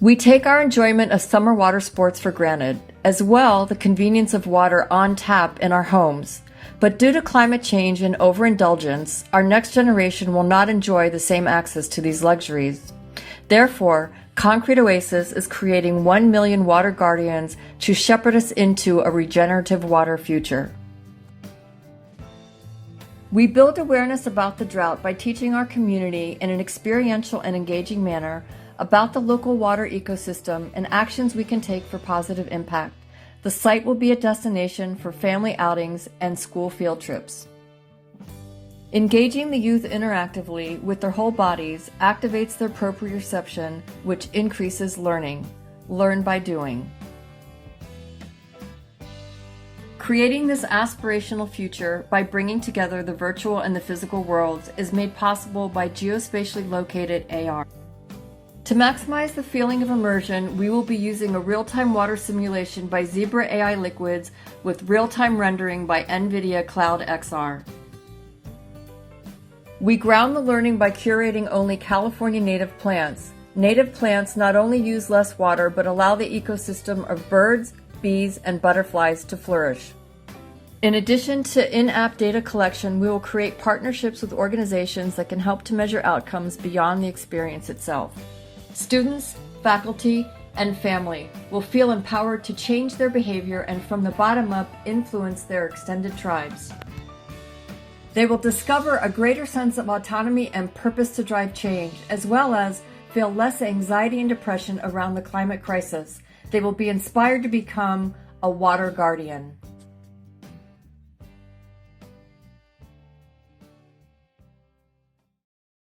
We take our enjoyment of summer water sports for granted, as well the convenience of water on tap in our homes. But due to climate change and overindulgence, our next generation will not enjoy the same access to these luxuries. Therefore, Concrete Oasis is creating 1 million water guardians to shepherd us into a regenerative water future. We build awareness about the drought by teaching our community in an experiential and engaging manner about the local water ecosystem and actions we can take for positive impact. The site will be a destination for family outings and school field trips. Engaging the youth interactively with their whole bodies activates their proprioception, which increases learning. Learn by doing. Creating this aspirational future by bringing together the virtual and the physical worlds is made possible by geospatially located AR. To maximize the feeling of immersion, we will be using a real-time water simulation by Zibra.ai liquids with real-time rendering by NVIDIA Cloud XR. We ground the learning by curating only California native plants. Native plants not only use less water, but allow the ecosystem of birds, bees, and butterflies to flourish. In addition to in-app data collection, we will create partnerships with organizations that can help to measure outcomes beyond the experience itself. Students, faculty, and family will feel empowered to change their behavior and from the bottom up influence their extended tribes. They will discover a greater sense of autonomy and purpose to drive change, as well as feel less anxiety and depression around the climate crisis. They will be inspired to become a water guardian.